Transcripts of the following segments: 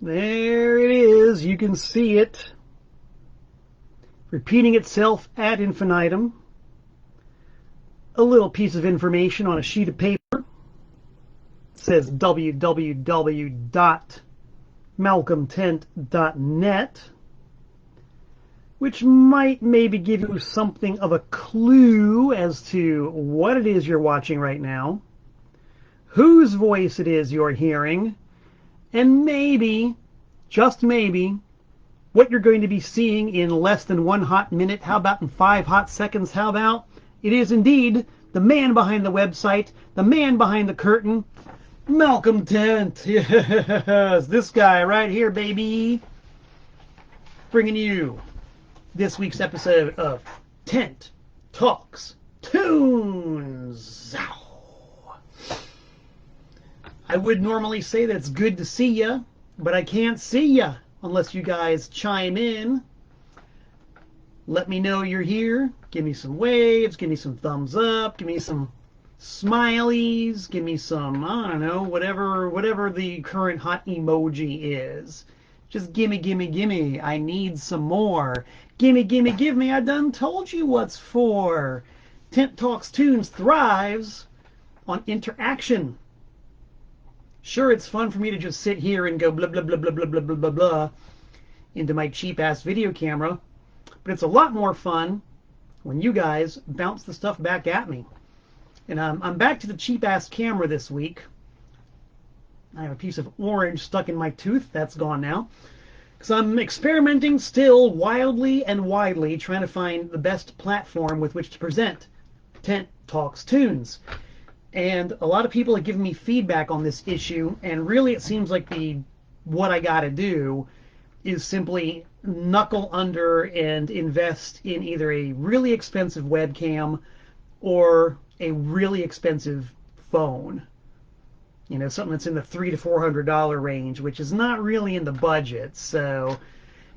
There it is. You can see it repeating itself ad infinitum. A little piece of information on a sheet of paper. It says www.malcolmtent.net, which might maybe give you something of a clue as to what it is you're watching right now, whose voice it is you're hearing, and maybe, just maybe, what you're going to be seeing in less than 1 hot minute. How about in 5 hot seconds? How about it is indeed the man behind the website, the man behind the curtain, Malcolm Tent. Yes, this guy right here, baby, bringing you this week's episode of Tent Talks Tunes. I would normally say that it's good to see ya, but I can't see ya unless you guys chime in. Let me know you're here. Give me some waves, give me some thumbs up, give me some smileys, give me some, I don't know, whatever the current hot emoji is. Just gimme, gimme, gimme. I need some more. Gimme, gimme, give me. I done told you what's for. Tent Talks Tunes thrives on interaction. Sure, it's fun for me to just sit here and go blah, blah, blah, blah, blah, blah, blah, blah, blah into my cheap-ass video camera. But it's a lot more fun when you guys bounce the stuff back at me. And I'm back to the cheap-ass camera this week. I have a piece of orange stuck in my tooth. That's gone now. Because I'm experimenting still wildly and widely, trying to find the best platform with which to present Tent Talks Tunes. And a lot of people have given me feedback on this issue, and really it seems like what I got to do is simply knuckle under and invest in either a really expensive webcam or a really expensive phone. You know, something that's in the $300 to $400 range, which is not really in the budget. So,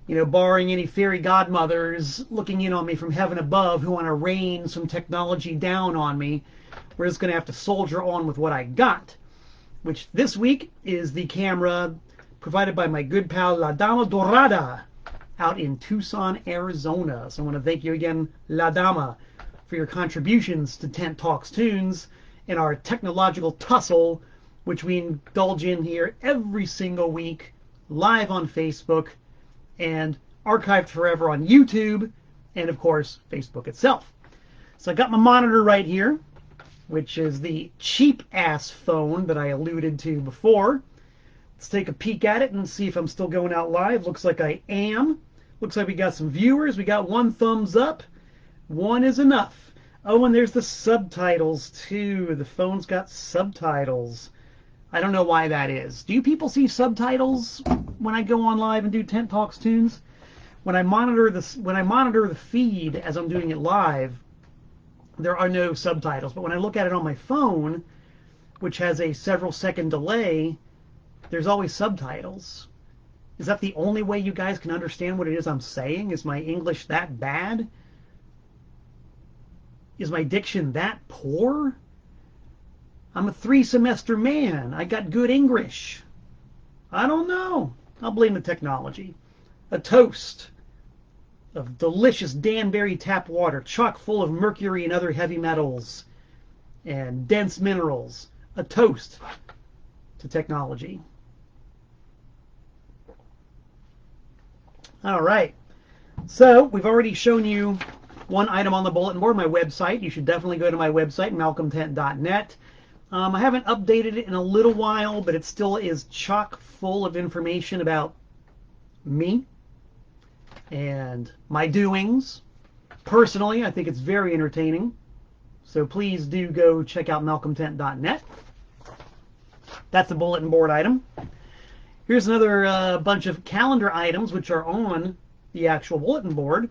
you know, barring any fairy godmothers looking in on me from heaven above who want to rain some technology down on me, we're just going to have to soldier on with what I got, which this week is the camera provided by my good pal La Dama Dorada out in Tucson, Arizona. So I want to thank you again, La Dama, for your contributions to Tent Talks Tunes and our technological tussle, which we indulge in here every single week, live on Facebook and archived forever on YouTube and, of course, Facebook itself. So I got my monitor right here, which is the cheap-ass phone that I alluded to before. Let's take a peek at it and see if I'm still going out live. Looks like I am. Looks like we got some viewers. We got 1 thumbs up. 1 is enough. Oh, and there's the subtitles, too. The phone's got subtitles. I don't know why that is. Do you people see subtitles when I go on live and do Tent Talks Tunes? When I monitor the feed as I'm doing it live, there are no subtitles. But when I look at it on my phone, which has a several second delay, there's always subtitles. Is that the only way you guys can understand what it is I'm saying? Is my English that bad? Is my diction that poor? I'm a 3-semester man. I got good English. I don't know. I'll blame the technology. A toast of delicious Danbury tap water, chock full of mercury and other heavy metals and dense minerals. A toast to technology. All right. So we've already shown you one item on the bulletin board, my website. You should definitely go to my website, malcolmtent.net. I haven't updated it in a little while, but it still is chock full of information about me and my doings. Personally, I think it's very entertaining. So please do go check out malcolmtent.net. That's a bulletin board item. Here's another bunch of calendar items which are on the actual bulletin board.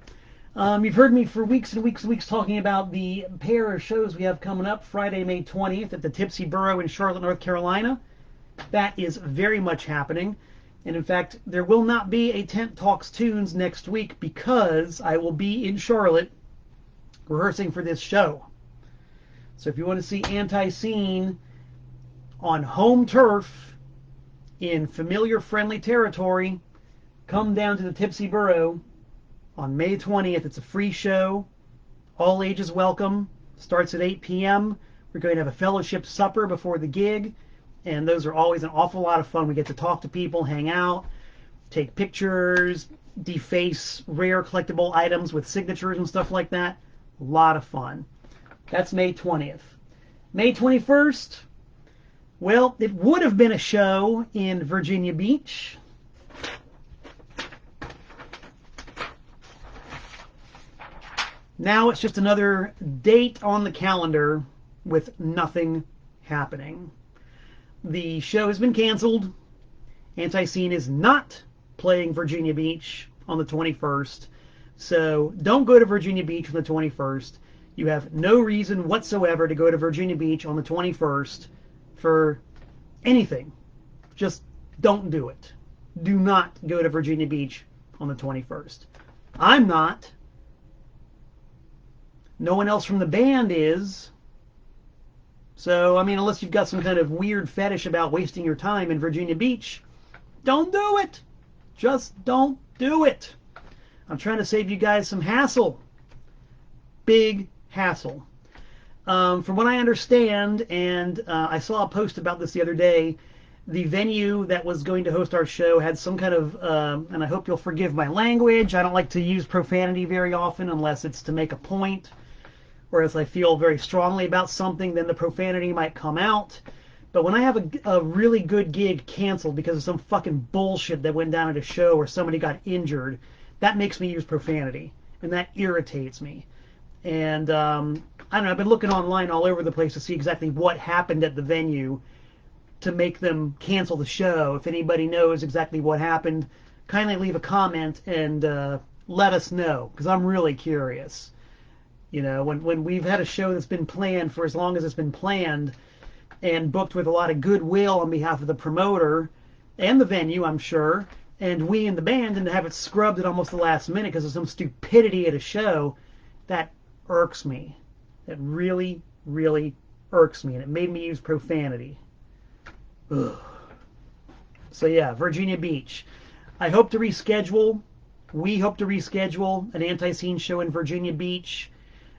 You've heard me for weeks and weeks and weeks talking about the pair of shows we have coming up Friday, May 20th at the Tipsy Burro in Charlotte, North Carolina. That is very much happening. And in fact, there will not be a Tent Talks Tunes next week because I will be in Charlotte rehearsing for this show. So if you want to see Antiseen on home turf in familiar, friendly territory, come down to the Tipsy Burro on May 20th. It's a free show. All ages welcome. Starts at 8 p.m. We're going to have a fellowship supper before the gig, and those are always an awful lot of fun. We get to talk to people, hang out, take pictures, deface rare collectible items with signatures and stuff like that. A lot of fun. That's May 20th. May 21st, well, it would have been a show in Virginia Beach. Now it's just another date on the calendar with nothing happening. The show has been canceled. Antiseen is not playing Virginia Beach on the 21st. So don't go to Virginia Beach on the 21st. You have no reason whatsoever to go to Virginia Beach on the 21st for anything. Just don't do it. Do not go to Virginia Beach on the 21st. I'm not. No one else from the band is. So, I mean, unless you've got some kind of weird fetish about wasting your time in Virginia Beach, don't do it. Just don't do it. I'm trying to save you guys some hassle. Big hassle. From what I understand, and I saw a post about this the other day, the venue that was going to host our show had some kind of, and I hope you'll forgive my language, I don't like to use profanity very often unless it's to make a point, or if I feel very strongly about something, then the profanity might come out. But when I have a really good gig canceled because of some fucking bullshit that went down at a show or somebody got injured, that makes me use profanity, and that irritates me. And I don't know, I've been looking online all over the place to see exactly what happened at the venue to make them cancel the show. If anybody knows exactly what happened, kindly leave a comment and let us know, because I'm really curious. You know, when we've had a show that's been planned for as long as it's been planned and booked with a lot of goodwill on behalf of the promoter and the venue, I'm sure, and we in the band, and to have it scrubbed at almost the last minute because of some stupidity at a show, that irks me. It really, really irks me, and it made me use profanity. Ugh. So yeah, Virginia Beach. I hope to reschedule. We hope to reschedule an Antiseen show in Virginia Beach.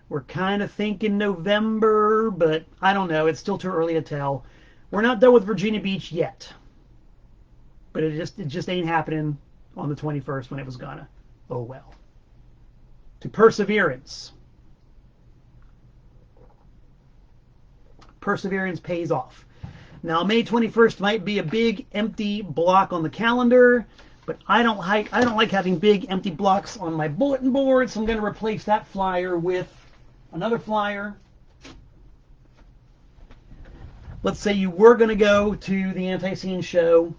We're kind of thinking November, but I don't know. It's still too early to tell. We're not done with Virginia Beach yet. But it just ain't happening on the 21st when it was gonna. Oh well. To perseverance. Perseverance pays off. Now, May 21st might be a big empty block on the calendar, but I don't like having big empty blocks on my bulletin board, so I'm going to replace that flyer with another flyer. Let's say you were going to go to the Antiseen show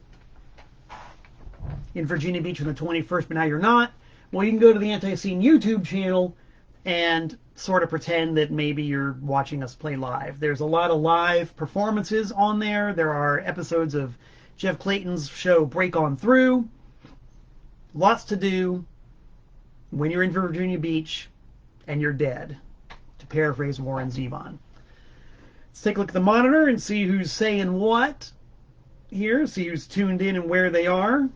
in Virginia Beach on the 21st, but now you're not. Well, you can go to the Antiseen YouTube channel and sort of pretend that maybe you're watching us play live. There's a lot of live performances on there. There are episodes of Jeff Clayton's show Break On Through. Lots to do when you're in Virginia Beach and you're dead, to paraphrase Warren Zevon. Let's take a look at the monitor and see who's saying what here, see who's tuned in and where they are.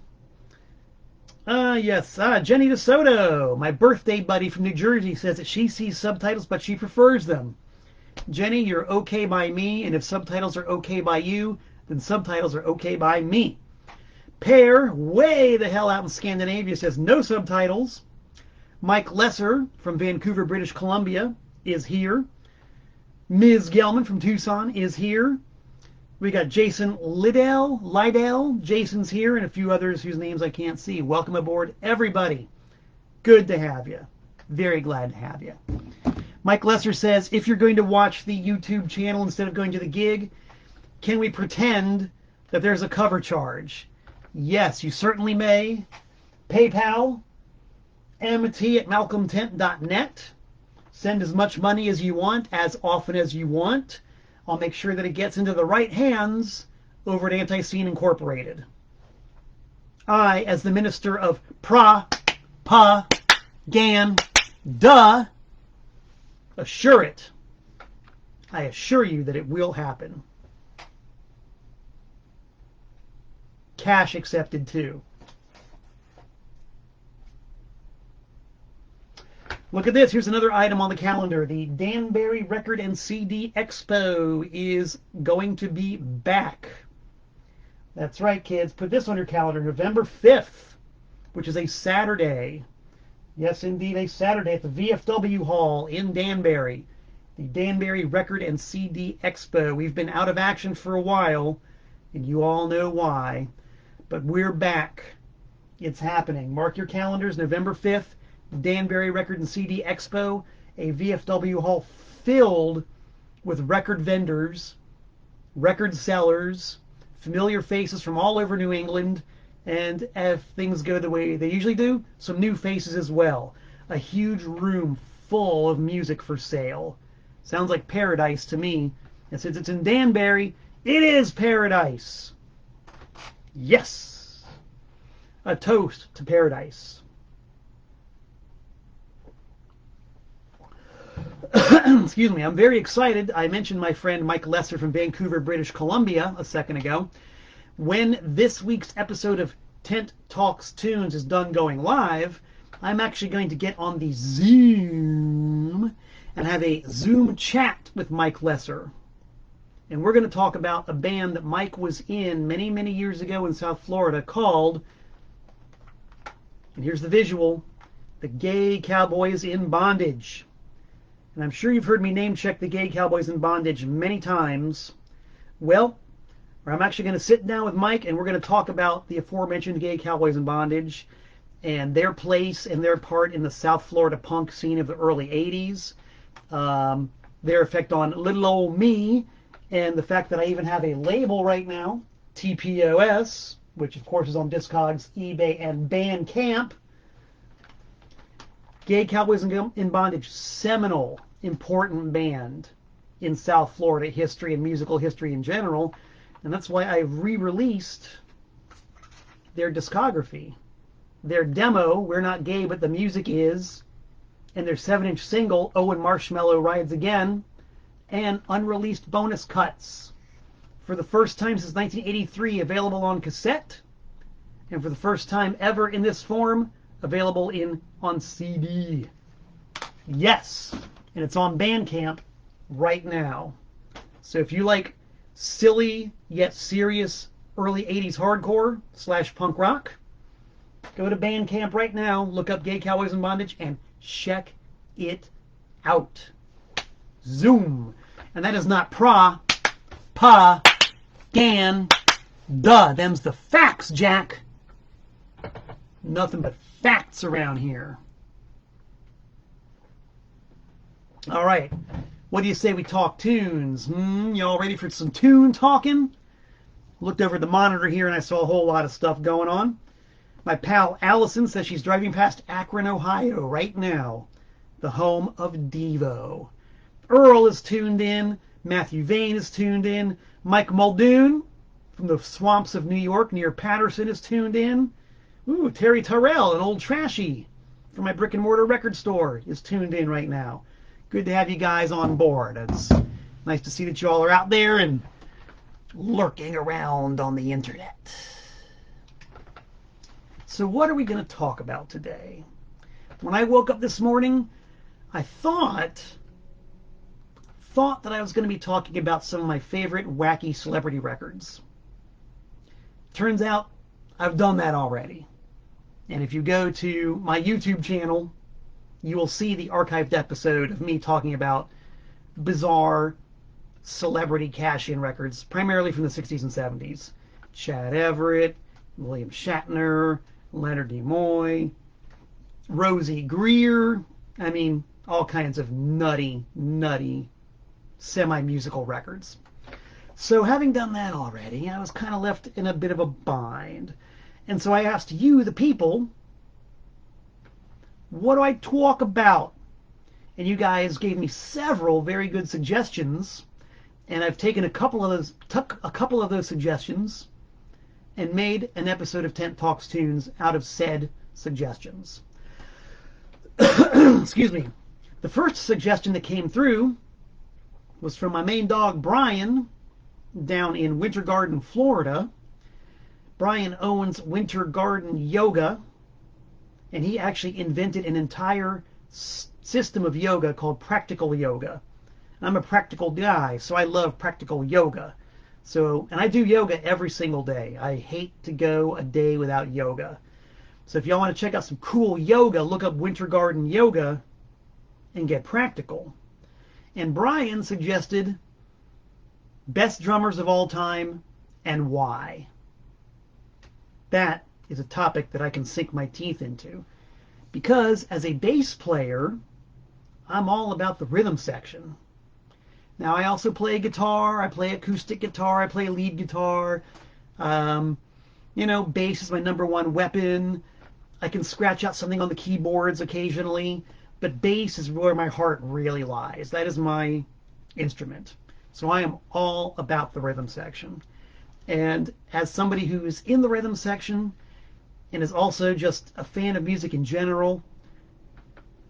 Yes, Jenny DeSoto, my birthday buddy from New Jersey, says that she sees subtitles, but she prefers them. Jenny, you're okay by me, and if subtitles are okay by you, then subtitles are okay by me. Pear, way the hell out in Scandinavia, says no subtitles. Mike Lesser from Vancouver, British Columbia, is here. Ms. Gelman from Tucson is here. We got Jason Liddell. Jason's here, and a few others whose names I can't see. Welcome aboard, everybody. Good to have you. Very glad to have you. Mike Lesser says, if you're going to watch the YouTube channel instead of going to the gig, can we pretend that there's a cover charge? Yes, you certainly may. PayPal, mt@malcolmtent.net. Send as much money as you want, as often as you want. I'll make sure that it gets into the right hands over at Antiseen Incorporated. I, as the Minister of Propaganda, assure it. I assure you that it will happen. Cash accepted too. Look at this. Here's another item on the calendar. The Danbury Record and CD Expo is going to be back. That's right, kids. Put this on your calendar. November 5th, which is a Saturday. Yes, indeed, a Saturday at the VFW Hall in Danbury. The Danbury Record and CD Expo. We've been out of action for a while, and you all know why. But we're back. It's happening. Mark your calendars. November 5th. Danbury Record and CD Expo, a VFW hall filled with record vendors, record sellers, familiar faces from all over New England, and if things go the way they usually do, some new faces as well. A huge room full of music for sale. Sounds like paradise to me. And since it's in Danbury, it is paradise. Yes! A toast to paradise. Excuse me, I'm very excited. I mentioned my friend Mike Lesser from Vancouver, British Columbia a second ago. When this week's episode of Tent Talks Tunes is done going live, I'm actually going to get on the Zoom and have a Zoom chat with Mike Lesser. And we're going to talk about a band that Mike was in many, many years ago in South Florida called, and here's the visual, the Gay Cowboys in Bondage. And I'm sure you've heard me name check the Gay Cowboys in Bondage many times. Well, I'm actually going to sit down with Mike and we're going to talk about the aforementioned Gay Cowboys in Bondage and their place and their part in the South Florida punk scene of the early 80s. Their effect on little old me, and the fact that I even have a label right now, TPOS, which of course is on Discogs, eBay, and Bandcamp. Gay Cowboys in Bondage, seminal, important band in South Florida history and musical history in general. And that's why I re-released their discography. Their demo, We're Not Gay, But the Music Is, and their 7-inch single, Oh and Marshmallow Rides Again, and unreleased bonus cuts. For the first time since 1983, available on cassette, and for the first time ever in this form, available on CD. Yes, and it's on Bandcamp right now. So if you like silly yet serious early 80s hardcore / punk rock, go to Bandcamp right now, look up Gay Cowboys in Bondage, and check it out. Zoom. And that is not gan, duh. Them's the facts, Jack. Nothing but facts around here. All right. What do you say we talk tunes? Y'all ready for some tune talking? Looked over at the monitor here and I saw a whole lot of stuff going on. My pal Allison says she's driving past Akron, Ohio right now, the home of Devo. Earl is tuned in. Matthew Vane is tuned in. Mike Muldoon from the swamps of New York near Patterson is tuned in. Ooh, Terry Terrell, an old trashy from my brick and mortar record store, is tuned in right now. Good to have you guys on board. It's nice to see that you all are out there and lurking around on the internet. So what are we going to talk about today? When I woke up this morning, I thought that I was going to be talking about some of my favorite wacky celebrity records. Turns out I've done that already. And if you go to my YouTube channel, you will see the archived episode of me talking about bizarre celebrity cash-in records, primarily from the 60s and 70s. Chad Everett, William Shatner, Leonard Nimoy, Rosie Greer. I mean, all kinds of nutty semi-musical records. So having done that already, I was kind of left in a bit of a bind. And so I asked you, the people, what do I talk about? And you guys gave me several very good suggestions, and I've taken a couple of those suggestions and made an episode of Tent Talks Tunes out of said suggestions. Excuse me. The first suggestion that came through was from my main dog, Brian, down in Winter Garden, Florida. Brian owns Winter Garden Yoga, and he actually invented an entire system of yoga called practical yoga. I'm a practical guy, so I love practical yoga. So, and I do yoga every single day. I hate to go a day without yoga. So if y'all want to check out some cool yoga, look up Winter Garden Yoga and get practical. And Brian suggested best drummers of all time and why. That is a topic that I can sink my teeth into. Because as a bass player, I'm all about the rhythm section. Now I also play guitar, I play acoustic guitar, I play lead guitar. You know, bass is my #1 weapon. I can scratch out something on the keyboards occasionally, but bass is where my heart really lies. That is my instrument. So I am all about the rhythm section. And as somebody who's in the rhythm section and is also just a fan of music in general,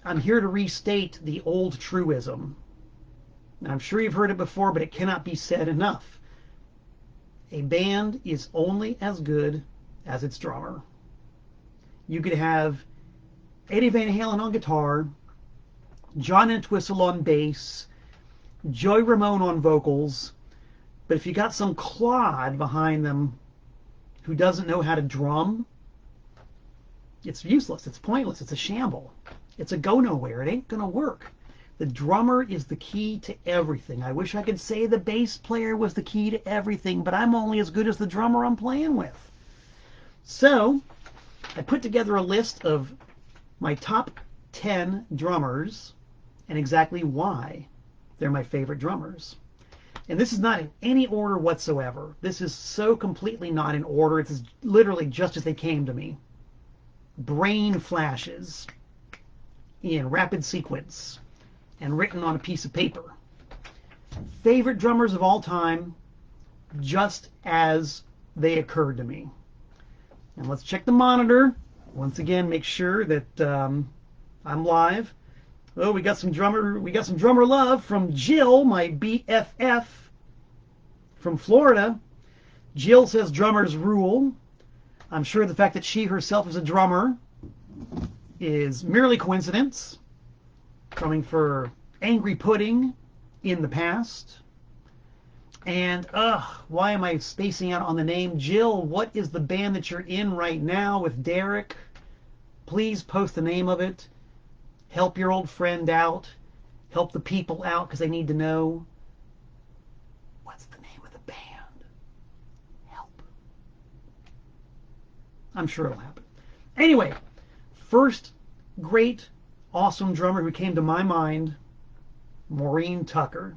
I'm here to restate the old truism. I'm sure you've heard it before, but it cannot be said enough. A band is only as good as its drummer. You could have Eddie Van Halen on guitar, John Entwistle on bass, Joey Ramone on vocals, but if you got some clod behind them who doesn't know how to drum, it's useless, it's pointless, it's a shamble. It's a go nowhere, it ain't gonna work. The drummer is the key to everything. I wish I could say the bass player was the key to everything, but I'm only as good as the drummer I'm playing with. So, I put together a list of my top 10 drummers and exactly why they're my favorite drummers. And this is not in any order whatsoever. This is so completely not in order. It's literally just as they came to me. Brain flashes in rapid sequence and written on a piece of paper. Favorite drummers of all time, just as they occurred to me. And let's check the monitor. Once again, make sure that I'm live. Oh, we got some drummer love from Jill, my BFF from Florida. Jill says drummers rule. I'm sure the fact that she herself is a drummer is merely coincidence, coming for Angry Pudding in the past. And why am I spacing out on the name? Jill, what is the band that you're in right now with Derek? Please post the name of it. Help your old friend out. Help the people out because they need to know. What's the name of the band? Help. I'm sure it'll happen. Anyway, first great, awesome drummer who came to my mind, Maureen Tucker.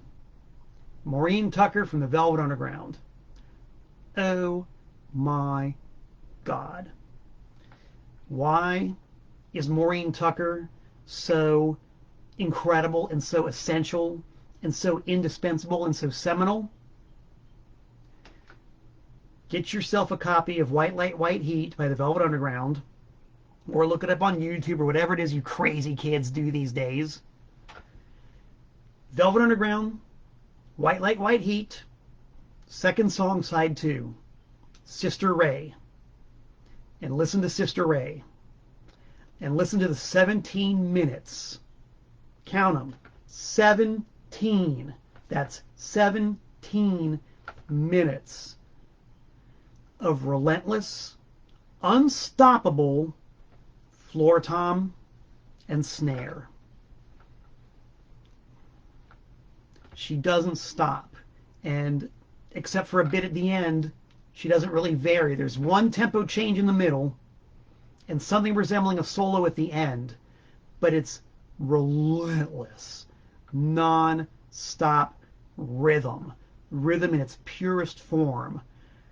Maureen Tucker from the Velvet Underground. Oh my God. Why is Maureen Tucker so incredible and so essential and so indispensable and so seminal? Get yourself a copy of White Light, White Heat by the Velvet Underground, or look it up on YouTube or whatever it is you crazy kids do these days. Velvet Underground, White Light, White Heat, second song, side 2, Sister Ray. And listen to Sister Ray. And listen to the 17 minutes. Count them. 17. That's 17 minutes of relentless, unstoppable floor tom and snare. She doesn't stop. And except for a bit at the end, she doesn't really vary. There's one tempo change in the middle and something resembling a solo at the end, but it's relentless, non-stop rhythm. Rhythm in its purest form.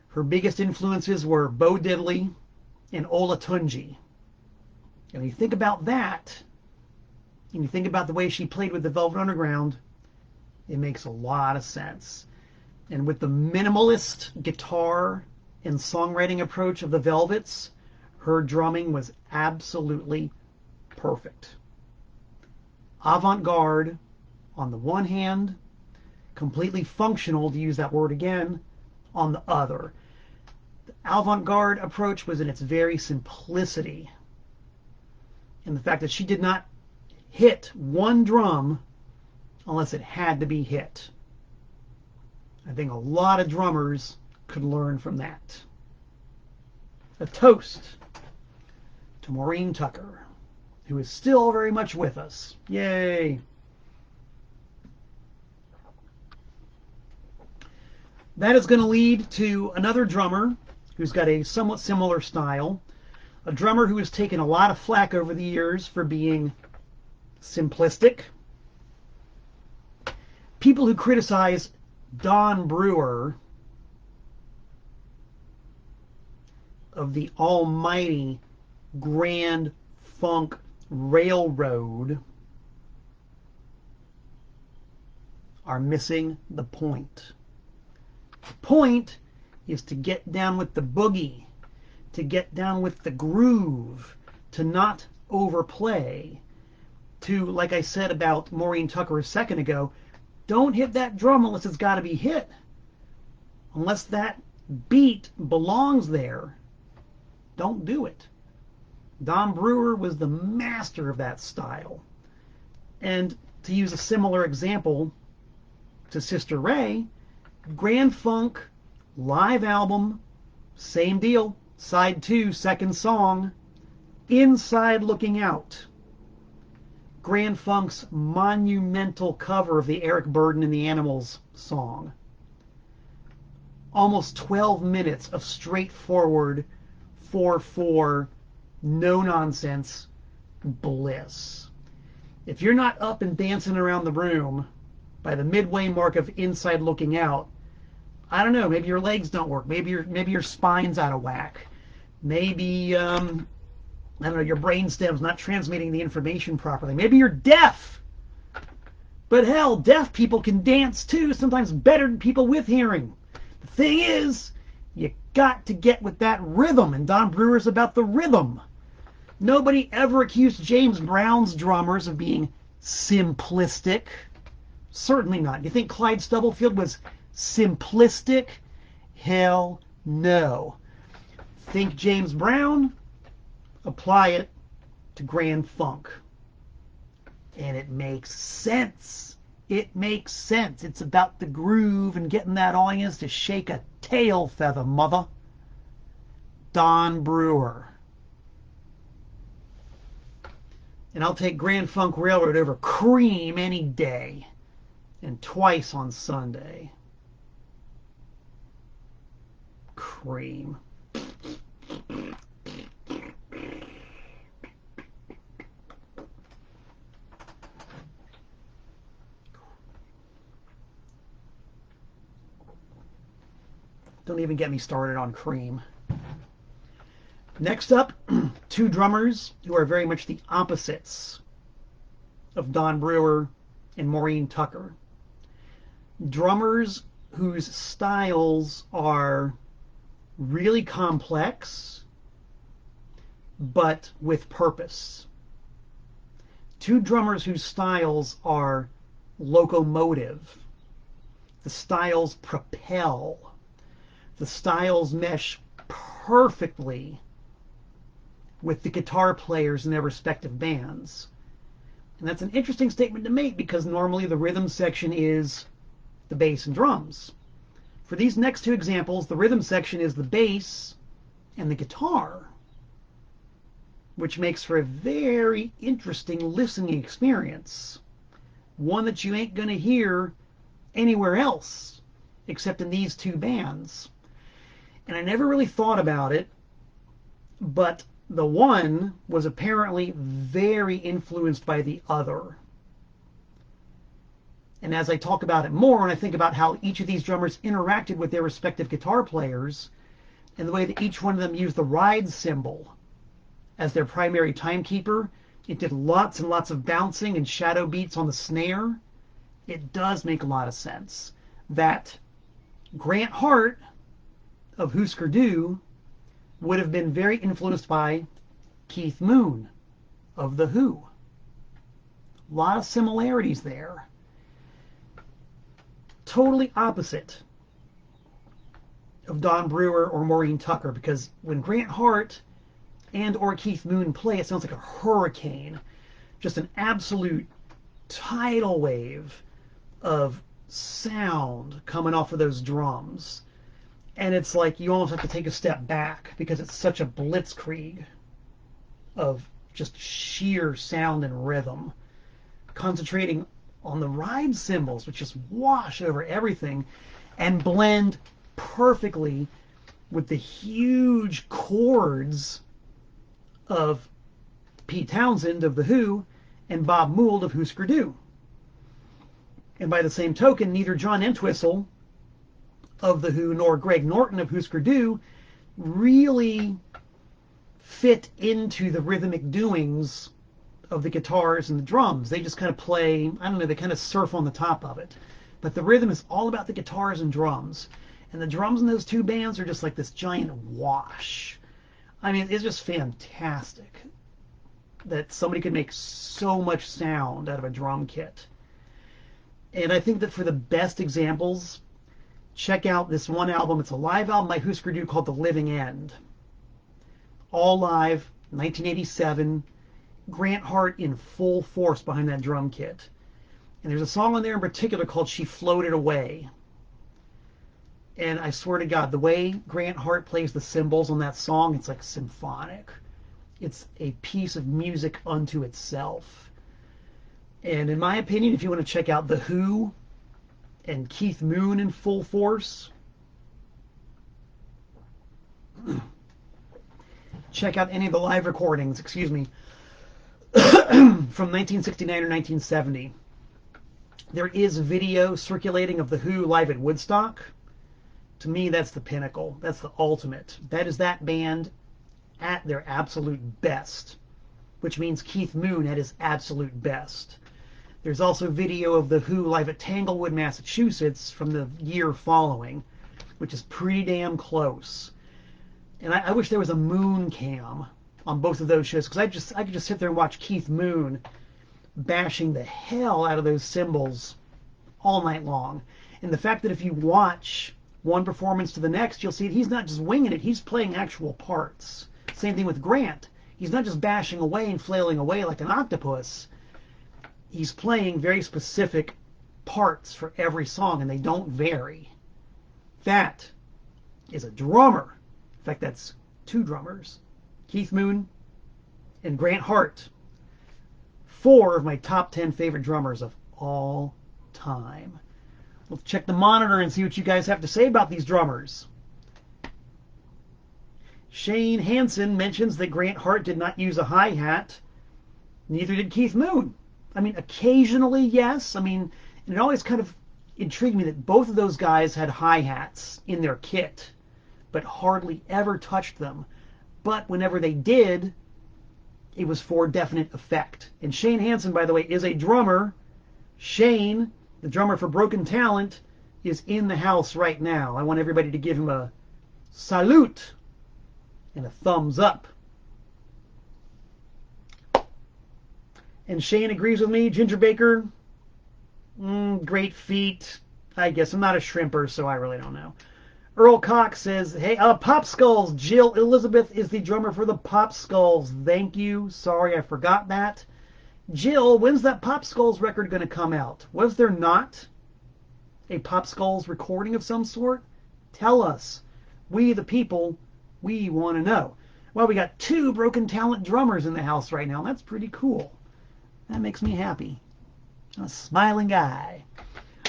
Her biggest influences were Bo Diddley and Ola Tunji. And when you think about that, and you think about the way she played with the Velvet Underground, it makes a lot of sense. And with the minimalist guitar and songwriting approach of the Velvets, her drumming was absolutely perfect. Avant-garde on the one hand, completely functional, to use that word again, on the other. The avant-garde approach was in its very simplicity, and the fact that she did not hit one drum unless it had to be hit. I think a lot of drummers could learn from that. A toast to Maureen Tucker, who is still very much with us. Yay! That is going to lead to another drummer who's got a somewhat similar style. A drummer who has taken a lot of flack over the years for being simplistic. People who criticize Don Brewer of the almighty Grand Funk Railroad are missing the point. The point is to get down with the boogie, to get down with the groove, to not overplay, to, like I said about Maureen Tucker a second ago, don't hit that drum unless it's got to be hit. Unless that beat belongs there, don't do it. Don Brewer was the master of that style. And to use a similar example to Sister Ray, Grand Funk live album, same deal, side 2, second song, Inside Looking Out. Grand Funk's monumental cover of the Eric Burdon and the Animals song. Almost 12 minutes of straightforward 4/4, no-nonsense bliss. If you're not up and dancing around the room by the midway mark of Inside Looking Out, I don't know, maybe your legs don't work, maybe your spine's out of whack, maybe I don't know, your brainstem's not transmitting the information properly. Maybe you're deaf. But hell, deaf people can dance too, sometimes better than people with hearing. The thing is, you got to get with that rhythm, and Don Brewer's about the rhythm. Nobody ever accused James Brown's drummers of being simplistic. Certainly not. You think Clyde Stubblefield was simplistic? Hell no. Think James Brown? Apply it to Grand Funk. And it makes sense. It makes sense. It's about the groove and getting that audience to shake a tail feather, mother. Don Brewer. And I'll take Grand Funk Railroad over Cream any day. And twice on Sunday. Cream. Don't even get me started on Cream. Next up, two drummers who are very much the opposites of Don Brewer and Maureen Tucker. Drummers whose styles are really complex, but with purpose. Two drummers whose styles are locomotive. The styles propel. The styles mesh perfectly with the guitar players in their respective bands. And that's an interesting statement to make because normally the rhythm section is the bass and drums. For these next two examples, the rhythm section is the bass and the guitar, which makes for a very interesting listening experience. One that you ain't going to hear anywhere else except in these two bands. And I never really thought about it, but the one was apparently very influenced by the other. And as I talk about it more, and I think about how each of these drummers interacted with their respective guitar players, and the way that each one of them used the ride cymbal as their primary timekeeper, it did lots and lots of bouncing and shadow beats on the snare. It does make a lot of sense that Grant Hart of Husker Du would have been very influenced by Keith Moon of The Who. A lot of similarities there. Totally opposite. of Don Brewer or Maureen Tucker, because when Grant Hart and or Keith Moon play, it sounds like a hurricane, just an absolute tidal wave of sound coming off of those drums. And it's like you almost have to take a step back because it's such a blitzkrieg of just sheer sound and rhythm, concentrating on the ride cymbals, which just wash over everything and blend perfectly with the huge chords of Pete Townsend of The Who and Bob Mould of Husker Du. And by the same token, neither John Entwistle of The Who nor Greg Norton of Husker Du really fit into the rhythmic doings of the guitars and the drums. They just kind of play, I don't know, they kind of surf on the top of it. But the rhythm is all about the guitars and drums. And the drums in those two bands are just like this giant wash. I mean, it's just fantastic that somebody could make so much sound out of a drum kit. And I think that for the best examples, check out this one album. It's a live album by Husker Du called The Living End. All live, 1987. Grant Hart in full force behind that drum kit. And there's a song on there in particular called She Floated Away. And I swear to God, the way Grant Hart plays the cymbals on that song, it's like symphonic. It's a piece of music unto itself. And in my opinion, if you want to check out The Who and Keith Moon in full force, check out any of the live recordings, from 1969 or 1970. There is video circulating of The Who live at Woodstock. To me, that's the pinnacle. That's the ultimate. That is that band at their absolute best, which means Keith Moon at his absolute best. There's also video of The Who live at Tanglewood, Massachusetts from the year following, which is pretty damn close. And I wish there was a Moon cam on both of those shows, because I could just sit there and watch Keith Moon bashing the hell out of those cymbals all night long. And the fact that if you watch one performance to the next, you'll see that he's not just winging it, he's playing actual parts. Same thing with Grant. He's not just bashing away and flailing away like an octopus. He's playing very specific parts for every song, and they don't vary. That is a drummer. In fact, that's two drummers. Keith Moon and Grant Hart. 4 of my top 10 favorite drummers of all time. Let's check the monitor and see what you guys have to say about these drummers. Shane Hansen mentions that Grant Hart did not use a hi-hat. Neither did Keith Moon. I mean, occasionally, yes. I mean, it always kind of intrigued me that both of those guys had hi-hats in their kit, but hardly ever touched them. But whenever they did, it was for definite effect. And Shane Hansen, by the way, is a drummer. Shane, the drummer for Broken Talent, is in the house right now. I want everybody to give him a salute and a thumbs up. And Shane agrees with me. Ginger Baker, great feet. I guess I'm not a shrimper, so I really don't know. Earl Cox says, hey, Pop Skulls. Jill Elizabeth is the drummer for the Pop Skulls. Thank you. Sorry, I forgot that. Jill, when's that Pop Skulls record going to come out? Was there not a Pop Skulls recording of some sort? Tell us. We, the people, we want to know. Well, we got 2 Broken Talent drummers in the house right now. That's pretty cool. That makes me happy. A smiling guy.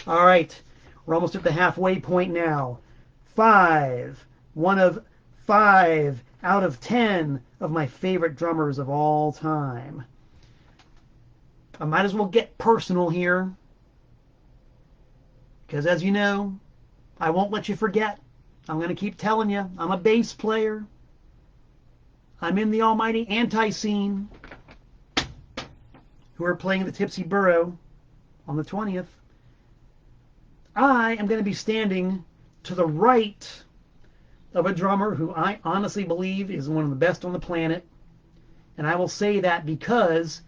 All right. We're almost at the halfway point now. 5. 1 of 5 out of 10 of my favorite drummers of all time. I might as well get personal here, because as you know, I won't let you forget. I'm going to keep telling you, I'm a bass player. I'm in the almighty Antiseen, who are playing the Tipsy Burro on the 20th. I am going to be standing to the right of a drummer who I honestly believe is one of the best on the planet. And I will say that because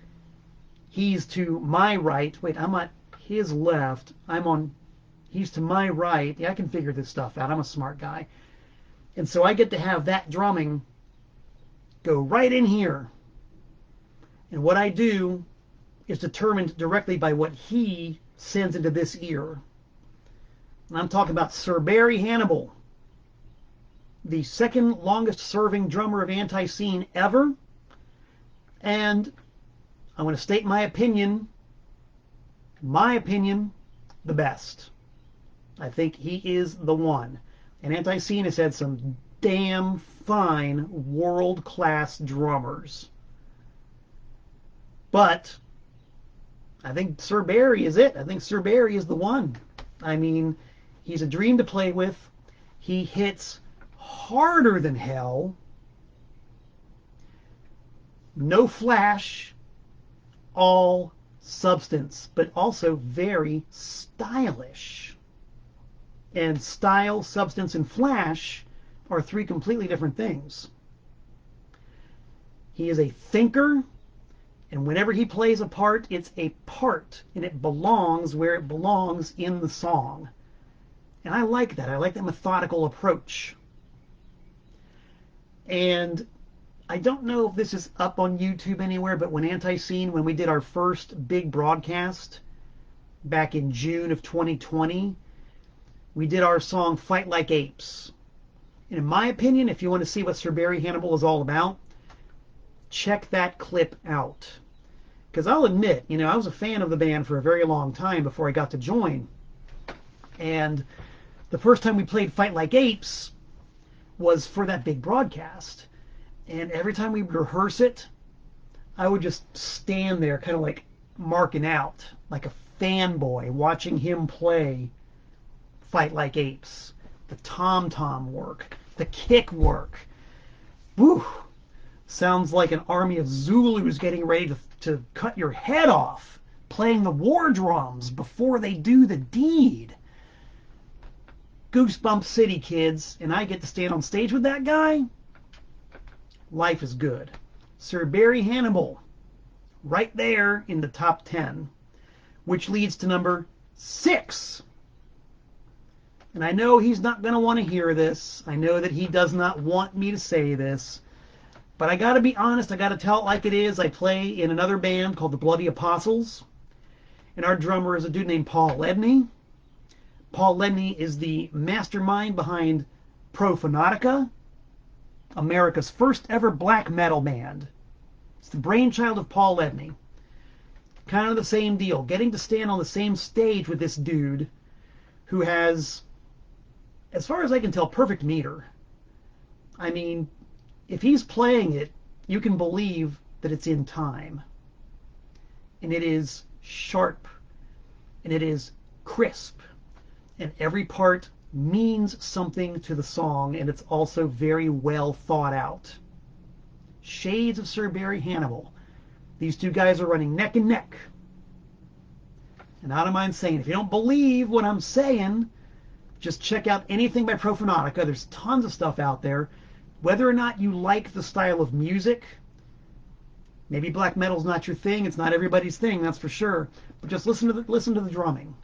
he's to my right. Wait, I'm at his left. He's to my right. Yeah, I can figure this stuff out. I'm a smart guy. And so I get to have that drumming go right in here. And what I do is determined directly by what he sends into this ear. And I'm talking about Sir Barry Hannibal, the second longest serving drummer of Antiseen ever. And I'm going to state my opinion, the best. I think he is the one. And Antiseen has had some damn fine world-class drummers. But I think Sir Barry is it. I think Sir Barry is the one. I mean, he's a dream to play with. He hits harder than hell. No flash. All substance, but also very stylish. And style, substance, and flash are three completely different things. He is a thinker, and whenever he plays a part, it's a part, and it belongs where it belongs in the song. And I like that. I like that methodical approach. And I don't know if this is up on YouTube anywhere, but when Antiseen, when we did our first big broadcast back in June of 2020, we did our song Fight Like Apes. And in my opinion, if you want to see what Sir Barry Hannibal is all about, check that clip out. Because I'll admit, you know, I was a fan of the band for a very long time before I got to join. And the first time we played Fight Like Apes was for that big broadcast. And every time we would rehearse it, I would just stand there kind of like marking out, like a fanboy watching him play Fight Like Apes. The tom-tom work, the kick work. Woo! Sounds like an army of Zulus getting ready to cut your head off, playing the war drums before they do the deed. Goosebump City, kids, and I get to stand on stage with that guy. Life is good. Sir Barry Hannibal, right there in the top 10, which leads to number 6. And I know he's not going to want to hear this. I know that he does not want me to say this. But I got to be honest. I got to tell it like it is. I play in another band called the Bloody Apostles. And our drummer is a dude named Paul Levny. Paul Levny is the mastermind behind Profanatica, America's first ever black metal band. It's the brainchild of Paul Levny. Kind of the same deal. Getting to stand on the same stage with this dude who has, as far as I can tell, perfect meter. I mean, if he's playing it, you can believe that it's in time. And it is sharp. And it is crisp. And every part means something to the song, and it's also very well thought out. Shades of Sir Barry Hannibal. These two guys are running neck and neck. And I don't mind saying, if you don't believe what I'm saying, just check out anything by Profanatica. There's tons of stuff out there. Whether or not you like the style of music, maybe black metal's not your thing. It's not everybody's thing, that's for sure. But just listen to the drumming.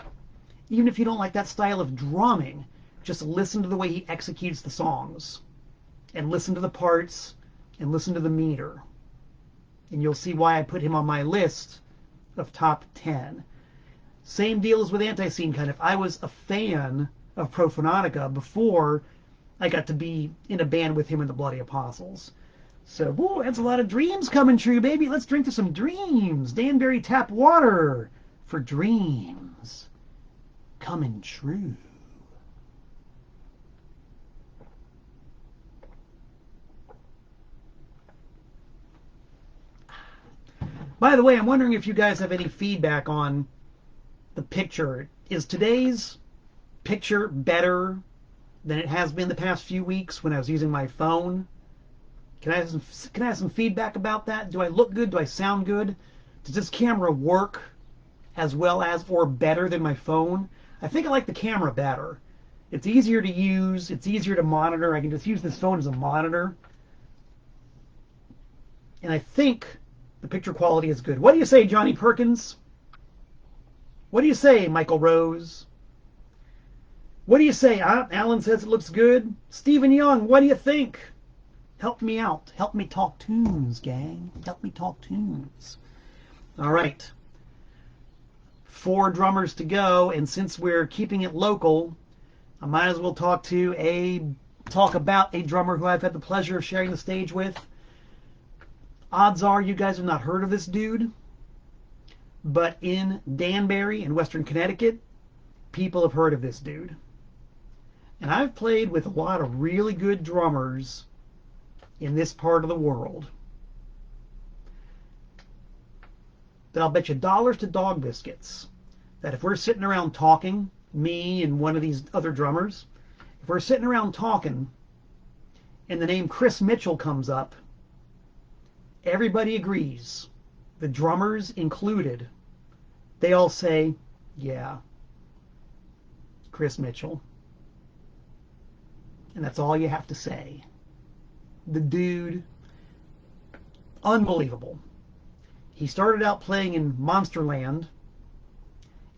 Even if you don't like that style of drumming, just listen to the way he executes the songs. And listen to the parts, and listen to the meter. And you'll see why I put him on my list of top 10. Same deal as with Antiseen, kind of. I was a fan of Profanatica before I got to be in a band with him in the Bloody Apostles. So, woo, that's a lot of dreams coming true, baby. Let's drink to some dreams. Danbury tap water for dreams coming true. By the way, I'm wondering if you guys have any feedback on the picture. Is today's picture better than it has been the past few weeks when I was using my phone? Can I have some feedback about that? Do I look good? Do I sound good? Does this camera work as well as or better than my phone? I think I like the camera better. It's easier to use. It's easier to monitor. I can just use this phone as a monitor. And I think the picture quality is good. What do you say, Johnny Perkins? What do you say, Michael Rose? What do you say? Alan says it looks good. Stephen Young, what do you think? Help me out. Help me talk tunes, gang. Help me talk tunes. All right. 4 drummers to go, and since we're keeping it local, I might as well talk about a drummer who I've had the pleasure of sharing the stage with. Odds are you guys have not heard of this dude, but in Danbury in Western Connecticut, people have heard of this dude. And I've played with a lot of really good drummers in this part of the world. But I'll bet you dollars to dog biscuits that if we're sitting around talking, me and one of these other drummers, if we're sitting around talking and the name Chris Mitchell comes up, everybody agrees, the drummers included, they all say, yeah, Chris Mitchell. And that's all you have to say. The dude, unbelievable. He started out playing in Monsterland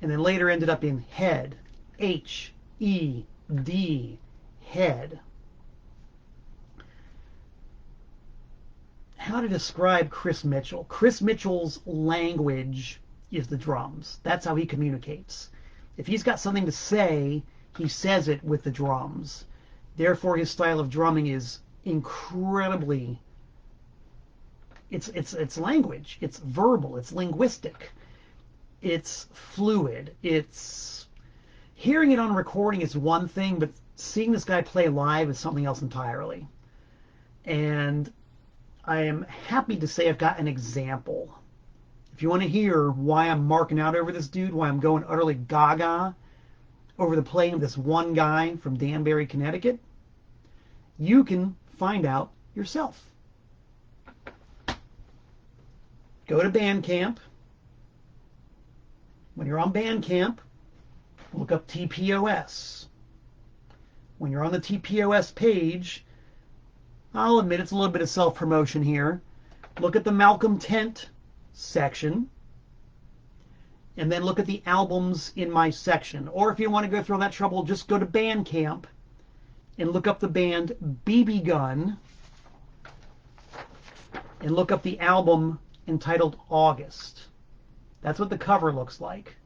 and then later ended up in Head, H-E-D, Head. How to describe Chris Mitchell? Chris Mitchell's language is the drums. That's how he communicates. If he's got something to say, he says it with the drums. Therefore, his style of drumming is incredibly, it's language, it's verbal, it's linguistic, it's fluid. It's hearing it on recording is one thing, but seeing this guy play live is something else entirely. And I am happy to say I've got an example. If you want to hear why I'm marking out over this dude, why I'm going utterly gaga over the playing of this one guy from Danbury, Connecticut, you can find out yourself. Go to Bandcamp. When you're on Bandcamp, look up TPOS. When you're on the TPOS page, I'll admit it's a little bit of self-promotion here. Look at the Malcolm Tent section, and then look at the albums in my section. Or if you want to go through all that trouble, just go to Bandcamp and look up the band BB Gun and look up the album entitled August. That's what the cover looks like.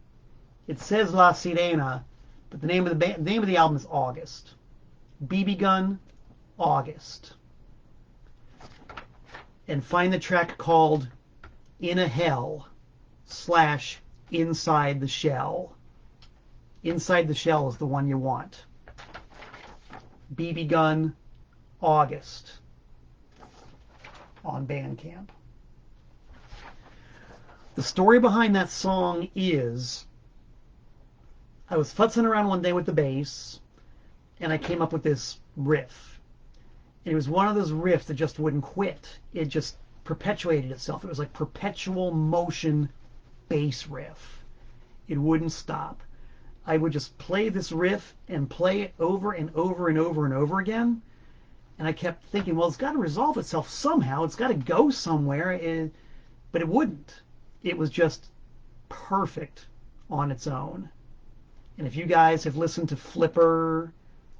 It says La Sirena, but the name of the album is August. BB Gun, August. And find the track called In a Hell / Inside the Shell. Inside the Shell is the one you want. BB Gun, August on Bandcamp. The story behind that song is I was futzing around one day with the bass and I came up with this riff. And it was one of those riffs that just wouldn't quit. It just perpetuated itself. It was like perpetual motion bass riff. It wouldn't stop. I would just play this riff and play it over and over and over and over again. And I kept thinking, well, it's got to resolve itself somehow. It's got to go somewhere. But it wouldn't. It was just perfect on its own. And if you guys have listened to Flipper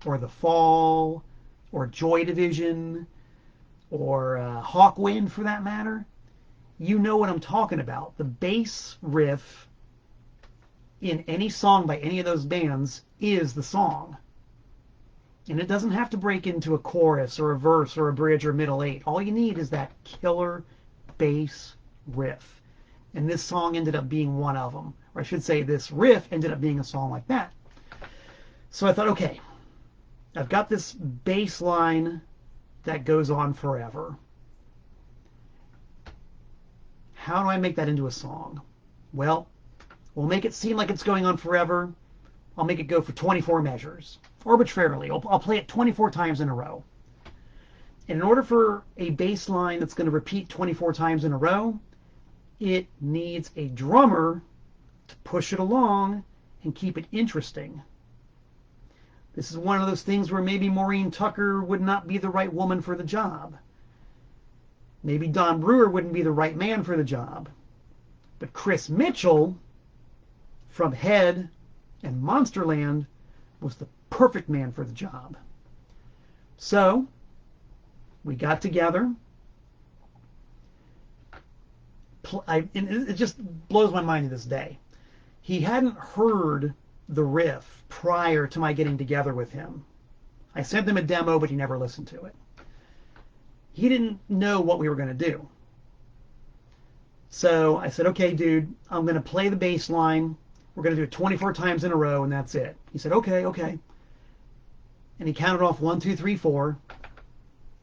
or The Fall or Joy Division or Hawkwind for that matter, you know what I'm talking about. The bass riff in any song by any of those bands is the song. And it doesn't have to break into a chorus or a verse or a bridge or middle eight. All you need is that killer bass riff. And this song ended up being one of them. Or I should say this riff ended up being a song like that. So I thought, okay, I've got this bass line that goes on forever. How do I make that into a song? Well, we'll make it seem like it's going on forever. I'll make it go for 24 measures, arbitrarily. I'll play it 24 times in a row. And in order for a bass line that's going to repeat 24 times in a row, it needs a drummer to push it along and keep it interesting. This is one of those things where maybe Maureen Tucker would not be the right woman for the job. Maybe Don Brewer wouldn't be the right man for the job. But Chris Mitchell from Head and Monsterland was the perfect man for the job. So we got together. And it just blows my mind to this day. He hadn't heard the riff prior to my getting together with him. I sent him a demo, but he never listened to it. He didn't know what we were going to do. So I said, okay, dude, I'm going to play the bass line. We're going to do it 24 times in a row, and that's it. He said, okay, okay. And he counted off 1, 2, 3, 4,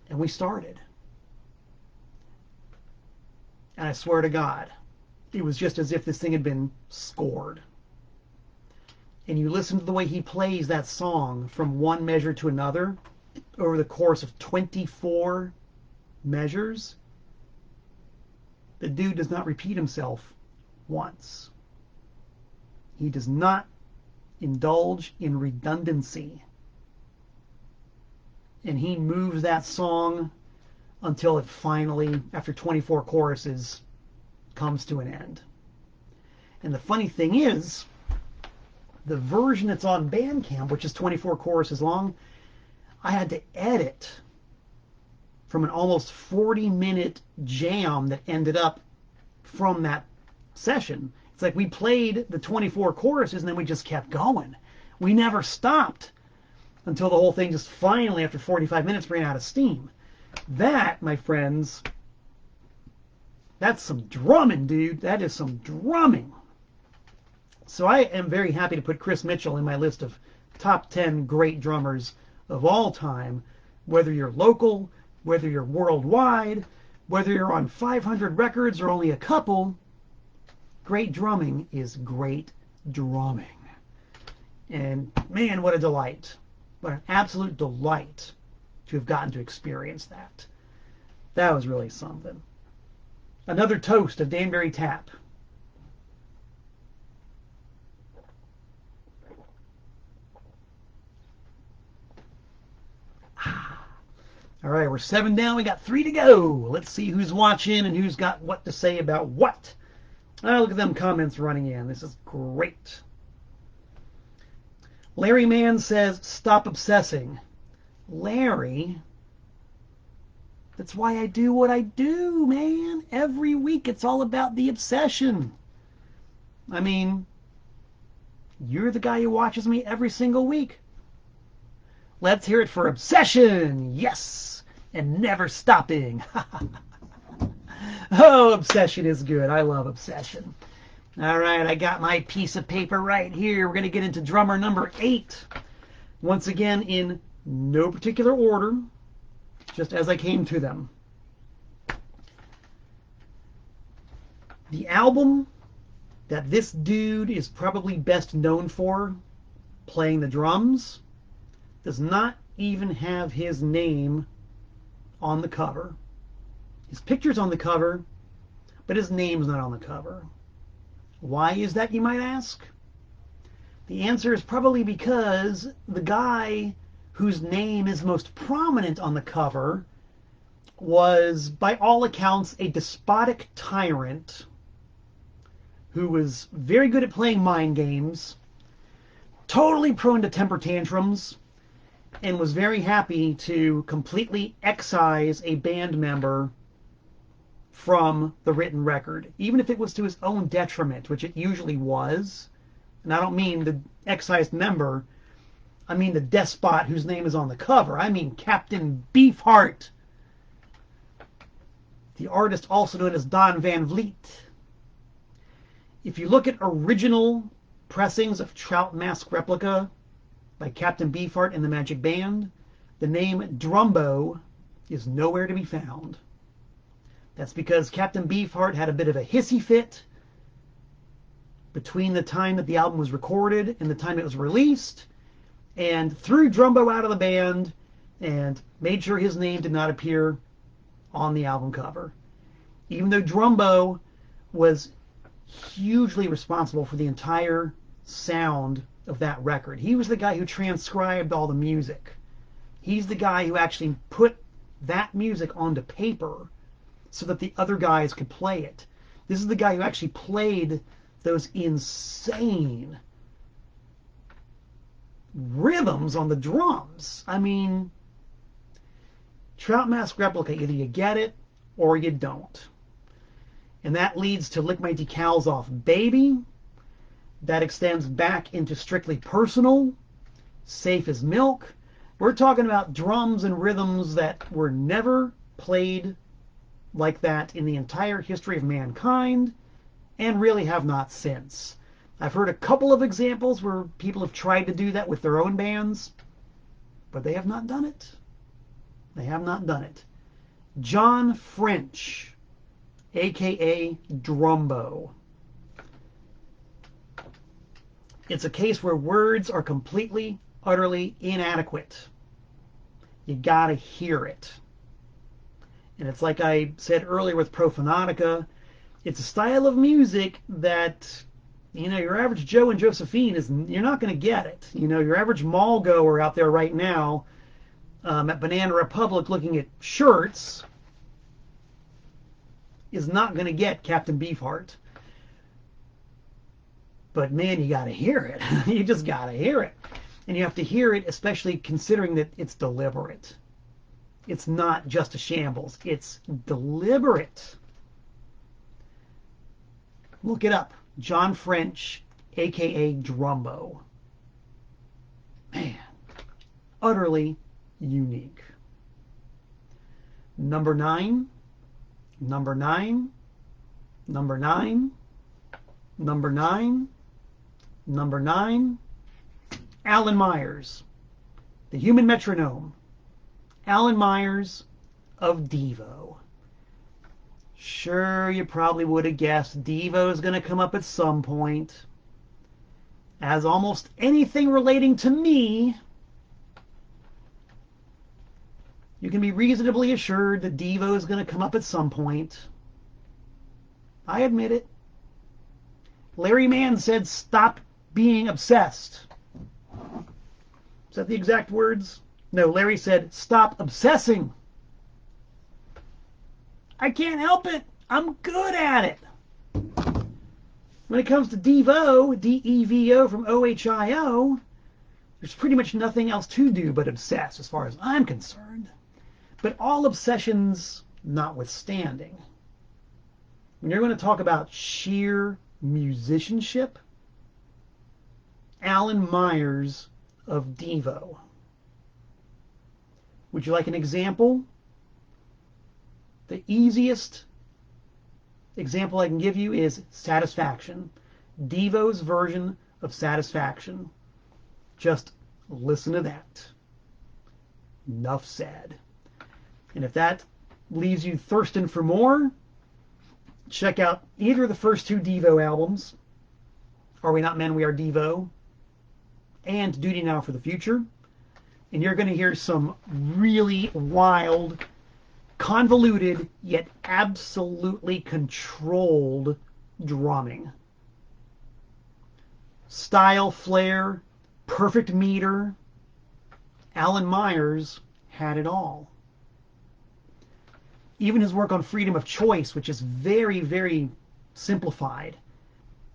and we started. And I swear to God, it was just as if this thing had been scored. And you listen to the way he plays that song from one measure to another over the course of 24 measures, the dude does not repeat himself once. He does not indulge in redundancy. And he moves that song until it finally, after 24 choruses, comes to an end. And the funny thing is, the version that's on Bandcamp, which is 24 choruses long, I had to edit from an almost 40-minute jam that ended up from that session. It's like we played the 24 choruses and then we just kept going. We never stopped until the whole thing just finally, after 45 minutes, ran out of steam. That, my friends, that's some drumming, dude. That is some drumming. So I am very happy to put Chris Mitchell in my list of top 10 great drummers of all time, whether you're local, whether you're worldwide, whether you're on 500 records or only a couple. Great drumming is great drumming. And man, what a delight. What an absolute delight to have gotten to experience that. That was really something. Another toast of Danbury Tap. All right, we're 7 down. We got 3 to go. Let's see who's watching and who's got what to say about what. Oh, look at them comments running in. This is great. Larry Mann says, stop obsessing. Larry, that's why I do what I do, man. Every week it's all about the obsession. I mean, you're the guy who watches me every single week. Let's hear it for obsession. Yes. And never stopping. Oh, obsession is good. I love obsession. All right, I got my piece of paper right here. We're going to get into drummer number 8. Once again, in no particular order, just as I came to them. The album that this dude is probably best known for playing the drums does not even have his name on the cover. His picture's on the cover, but his name's not on the cover. Why is that, you might ask? The answer is probably because the guy whose name is most prominent on the cover was, by all accounts, a despotic tyrant who was very good at playing mind games, totally prone to temper tantrums, and was very happy to completely excise a band member from the written record, even if it was to his own detriment, which it usually was. And I don't mean the excised member, I mean the despot whose name is on the cover. I mean Captain Beefheart, the artist also known as Don Van Vliet. If you look at original pressings of Trout Mask Replica by Captain Beefheart and the Magic Band, the name Drumbo is nowhere to be found. That's because Captain Beefheart had a bit of a hissy fit between the time that the album was recorded and the time it was released, and threw Drumbo out of the band and made sure his name did not appear on the album cover. Even though Drumbo was hugely responsible for the entire sound of that record. He was the guy who transcribed all the music. He's the guy who actually put that music onto paper so that the other guys could play it. This is the guy who actually played those insane rhythms on the drums. I mean, Trout Mask Replica, either you get it or you don't. And that leads to Lick My Decals Off Baby. That extends back into Strictly Personal, Safe as Milk. We're talking about drums and rhythms that were never played like that in the entire history of mankind, and really have not since. I've heard a couple of examples where people have tried to do that with their own bands, but they have not done it. They have not done it. John French, aka Drumbo. It's a case where words are completely, utterly inadequate. You gotta hear it. And it's like I said earlier with Profanatica, it's a style of music that, you know, your average Joe and Josephine you're not going to get it. You know, your average mall goer out there right now at Banana Republic looking at shirts is not going to get Captain Beefheart. But man, you got to hear it. You just got to hear it. And you have to hear it, especially considering that it's deliberate. It's not just a shambles. It's deliberate. Look it up. John French, a.k.a. Drumbo. Man, utterly unique. Number 9, number 9, number 9, number 9, number 9, Alan Myers, the human metronome. Alan Myers of Devo. Sure, you probably would have guessed Devo is going to come up at some point. As almost anything relating to me, you can be reasonably assured that Devo is going to come up at some point. I admit it. Larry Mann said, "Stop being obsessed." Is that the exact words? No, Larry said, "Stop obsessing." I can't help it. I'm good at it. When it comes to Devo, D-E-V-O from O-H-I-O, there's pretty much nothing else to do but obsess as far as I'm concerned. But all obsessions notwithstanding, when you're going to talk about sheer musicianship, Alan Myers of Devo. Would you like an example? The easiest example I can give you is Satisfaction. Devo's version of Satisfaction. Just listen to that. Enough said. And if that leaves you thirsting for more, check out either of the first 2 Devo albums, Are We Not Men, We Are Devo, and Duty Now for the Future. And you're going to hear some really wild, convoluted, yet absolutely controlled drumming. Style, flair, perfect meter. Alan Myers had it all. Even his work on Freedom of Choice, which is very, very simplified,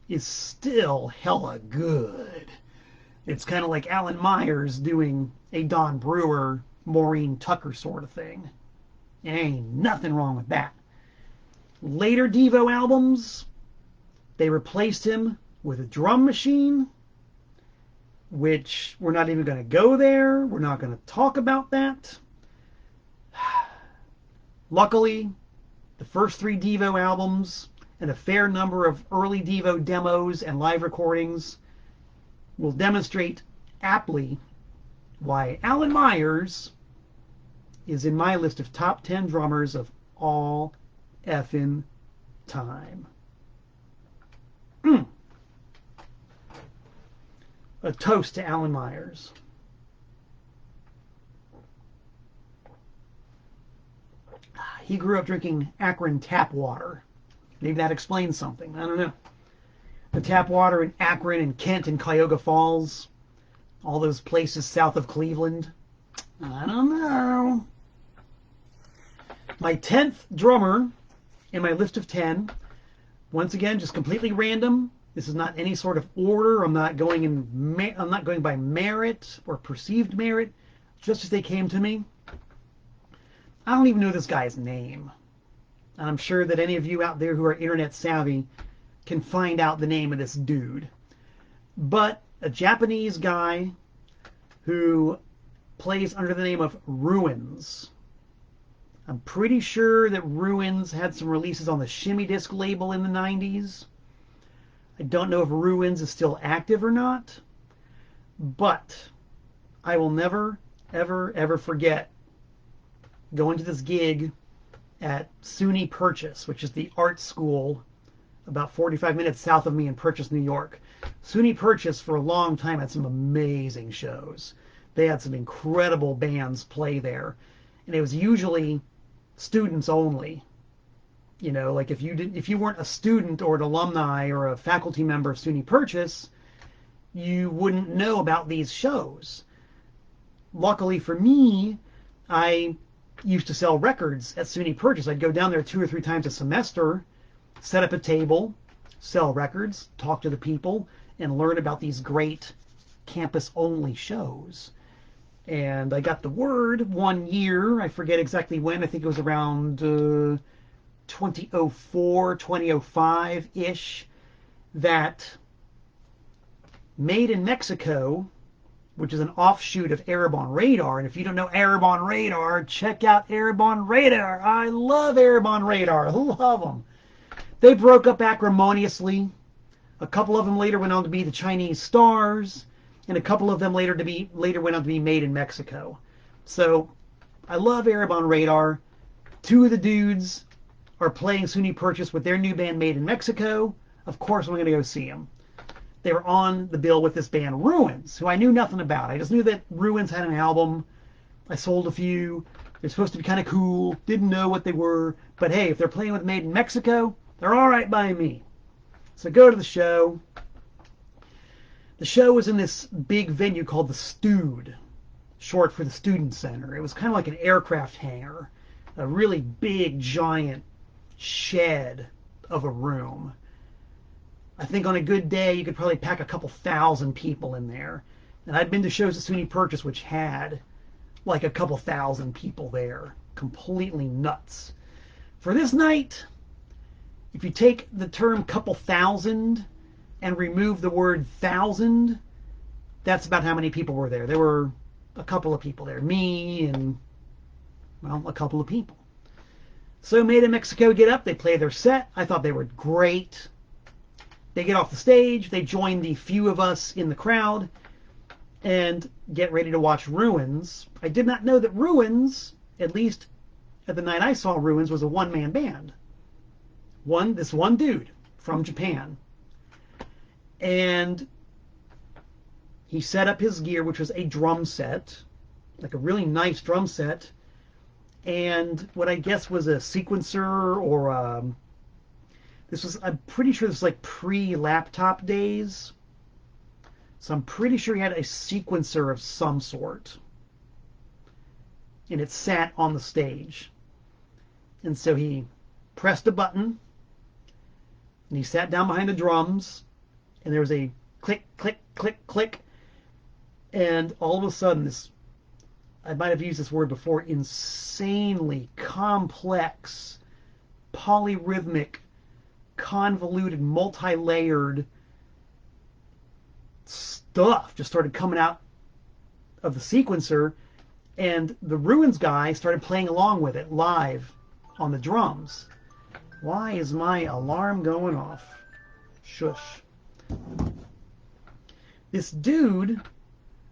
is still hella good. It's kind of like Alan Myers doing a Don Brewer, Maureen Tucker sort of thing. Ain't nothing wrong with that. Later Devo albums, they replaced him with a drum machine, which we're not even going to go there. We're not going to talk about that. Luckily, the first 3 Devo albums and a fair number of early Devo demos and live recordings will demonstrate aptly why Alan Myers is in my list of top 10 drummers of all effing time. A toast to Alan Myers. He grew up drinking Akron tap water. Maybe that explains something. I don't know. The tap water in Akron and Kent and Cuyahoga Falls, all those places south of Cleveland. I don't know. My 10th drummer in my list of 10, once again, just completely random, This is not any sort of order. I'm not going I'm not going by merit or perceived merit, just as they came to me. I don't even know this guy's name. And I'm sure that any of you out there who are internet savvy can find out the name of this dude. But a Japanese guy who plays under the name of Ruins. I'm pretty sure that Ruins had some releases on the Shimmy Disc label in the 90s. I don't know if Ruins is still active or not, but I will never, ever, ever forget going to this gig at SUNY Purchase, which is the art school about 45 minutes south of me in Purchase, New York. SUNY Purchase for a long time had some amazing shows. They had some incredible bands play there, and it was usually students only. You know, like if you weren't a student or an alumni or a faculty member of SUNY Purchase, you wouldn't know about these shows. Luckily for me, I used to sell records at SUNY Purchase. I'd go down there 2 or 3 times a semester, set up a table, sell records, talk to the people, and learn about these great campus-only shows. And I got the word one year, I forget exactly when, I think it was around 2004, 2005-ish, that Made in Mexico, which is an offshoot of Arab on Radar. And if you don't know Arab on Radar, check out Arab on Radar. I love Arab on Radar. I love them. They broke up acrimoniously. A couple of them later went on to be the Chinese Stars, and a couple of them later went on to be Made in Mexico. So I love Arab on Radar. 2 of the dudes are playing SUNY Purchase with their new band Made in Mexico. Of course I'm going to go see them. They were on the bill with this band Ruins, who I knew nothing about. I just knew that Ruins had an album. I sold a few. They're supposed to be kind of cool. Didn't know what they were. But hey, if they're playing with Made in Mexico, they're all right by me. So go to the show. The show was in this big venue called the Stewed, short for the Student Center. It was kind of like an aircraft hangar, a really big, giant shed of a room. I think on a good day, you could probably pack a couple thousand people in there. And I'd been to shows at SUNY Purchase which had like a couple thousand people there. Completely nuts. For this night, if you take the term couple thousand and remove the word thousand, that's about how many people were there. There were a couple of people there. Me and, well, a couple of people. So Made in Mexico get up. They play their set. I thought they were great. They get off the stage, they join the few of us in the crowd, and get ready to watch Ruins. I did not know that Ruins, at least at the night I saw Ruins, was a one-man band. This one dude from Japan. And he set up his gear, which was a drum set, like a really nice drum set, and what I guess was a sequencer or I'm pretty sure this was like pre-laptop days. So I'm pretty sure he had a sequencer of some sort. And it sat on the stage. And so he pressed a button, and he sat down behind the drums, and there was a click, click, click, click, and all of a sudden this, I might have used this word before, insanely complex, polyrhythmic, convoluted, multi-layered stuff just started coming out of the sequencer, and the Ruins guy started playing along with it live on the drums. Why is my alarm going off? Shush. This dude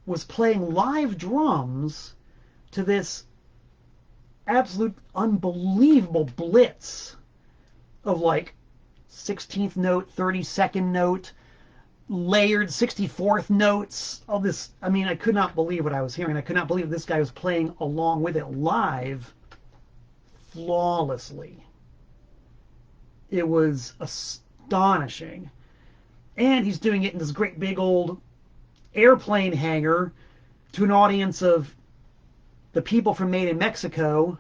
was playing live drums to this absolute unbelievable blitz of like 16th note, 32nd note, layered 64th notes, all this. I mean, I could not believe what I was hearing. I could not believe this guy was playing along with it live flawlessly. It was astonishing. And he's doing it in this great big old airplane hangar to an audience of the people from Made in Mexico,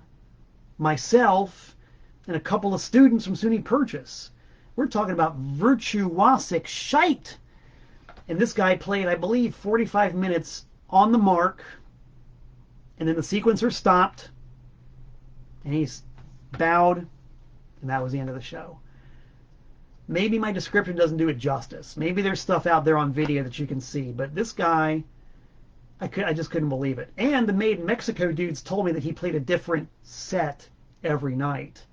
myself, and a couple of students from SUNY Purchase. We're talking about virtuosic shite. And this guy played, I believe, 45 minutes on the mark. And then the sequencer stopped. And he's bowed. And that was the end of the show. Maybe my description doesn't do it justice. Maybe there's stuff out there on video that you can see. But this guy, I just couldn't believe it. And the Made in Mexico dudes told me that he played a different set every night.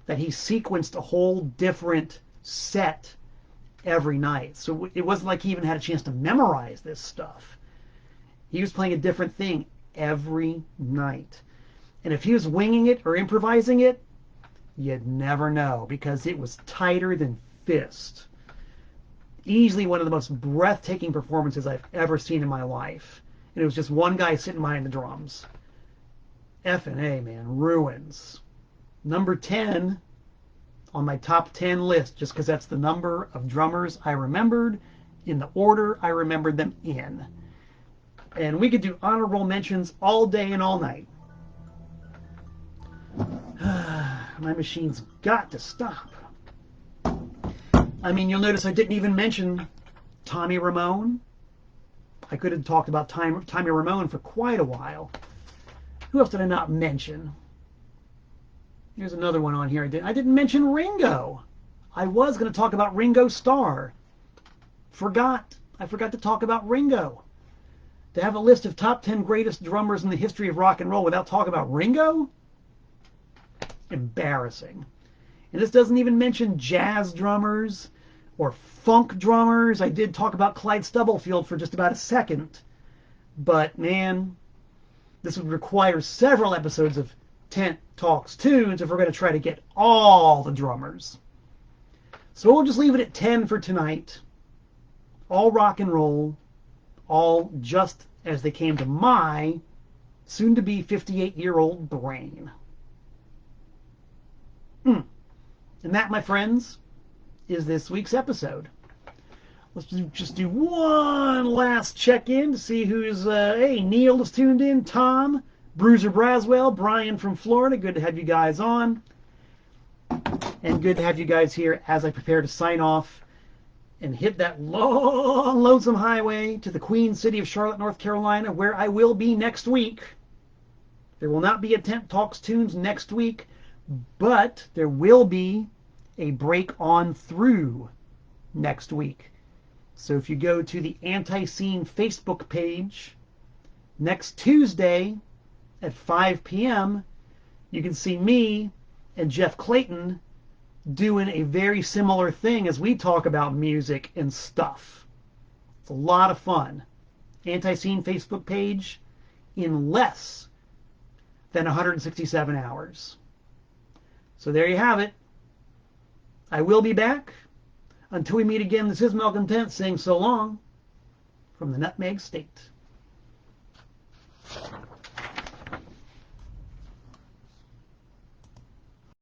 That he sequenced a whole different set every night. So it wasn't like he even had a chance to memorize this stuff. He was playing a different thing every night. And if he was winging it or improvising it, you'd never know, because it was tighter than fist. Easily one of the most breathtaking performances I've ever seen in my life. And it was just one guy sitting behind the drums. F&A, man. Ruins. Number 10 on my top 10 list, just because that's the number of drummers I remembered in the order I remembered them in. And we could do honorable mentions all day and all night. My machine's got to stop. I mean, you'll notice I didn't even mention Tommy Ramone. I could have talked about Tommy Ramone for quite a while. Who else did I not mention? Here's another one on here. I didn't mention Ringo. I was going to talk about Ringo Starr. I forgot to talk about Ringo. To have a list of top 10 greatest drummers in the history of rock and roll without talking about Ringo? Embarrassing. And this doesn't even mention jazz drummers or funk drummers. I did talk about Clyde Stubblefield for just about a second. But, man, this would require several episodes of Tent Talks Tunes if we're going to try to get all the drummers. So we'll just leave it at 10 for tonight. All rock and roll. All just as they came to my soon-to-be 58-year-old brain. And that, my friends, is this week's episode. Let's just do one last check-in to see who's... hey, Neil is tuned in, Tom, Bruiser Braswell, Brian from Florida. Good to have you guys on. And good to have you guys here as I prepare to sign off and hit that long, lonesome highway to the Queen City of Charlotte, North Carolina, where I will be next week. There will not be a Tent Talks Tunes next week, but there will be a break on through next week. So if you go to the Antiseen Facebook page next Tuesday at 5 p.m., you can see me and Jeff Clayton doing a very similar thing as we talk about music and stuff. It's a lot of fun. Antiseen Facebook page in less than 167 hours. So there you have it. I will be back. Until we meet again, this is Malcontent saying so long from the Nutmeg State.